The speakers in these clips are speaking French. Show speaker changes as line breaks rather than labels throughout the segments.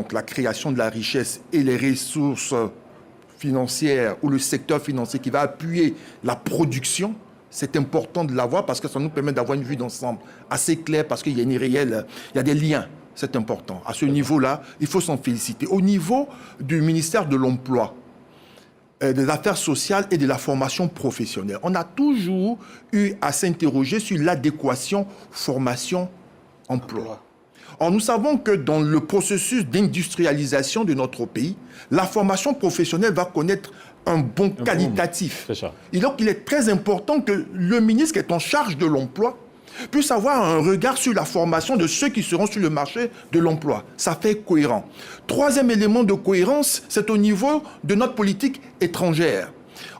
Donc la création de la richesse et les ressources financières ou le secteur financier qui va appuyer la production, c'est important de l'avoir parce que ça nous permet d'avoir une vue d'ensemble assez claire parce qu'il y a il y a des liens. C'est important. À ce niveau-là, il faut s'en féliciter. Au niveau du ministère de l'Emploi, des Affaires sociales et de la formation professionnelle, on a toujours eu à s'interroger sur l'adéquation formation-emploi. Or, nous savons que dans le processus d'industrialisation de notre pays, la formation professionnelle va connaître un bond qualitatif. Et donc, il est très important que le ministre qui est en charge de l'emploi puisse avoir un regard sur la formation de ceux qui seront sur le marché de l'emploi. Ça fait cohérent. Troisième élément de cohérence, c'est au niveau de notre politique étrangère.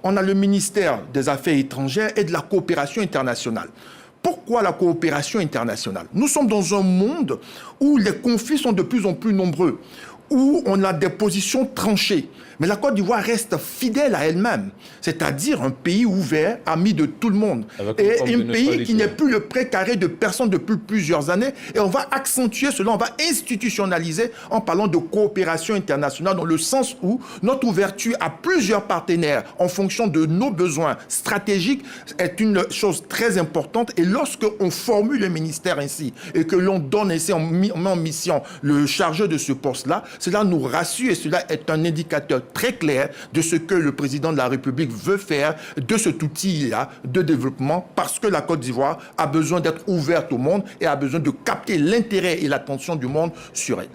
On a le ministère des Affaires étrangères et de la coopération internationale. Pourquoi la coopération internationale? Nous sommes dans un monde où les conflits sont de plus en plus nombreux, où on a des positions tranchées. Mais la Côte d'Ivoire reste fidèle à elle-même, c'est-à-dire un pays ouvert, ami de tout le monde. Et un pays qui n'est plus le précaré de personnes depuis plusieurs années. Et on va accentuer cela, on va institutionnaliser en parlant de coopération internationale dans le sens où notre ouverture à plusieurs partenaires en fonction de nos besoins stratégiques est une chose très importante. Et lorsque on formule le ministère ainsi et que l'on donne ainsi en mission le chargé de ce poste-là, cela nous rassure et cela est un indicateur très clair de ce que le président de la République veut faire de cet outil-là de développement parce que la Côte d'Ivoire a besoin d'être ouverte au monde et a besoin de capter l'intérêt et l'attention du monde sur elle.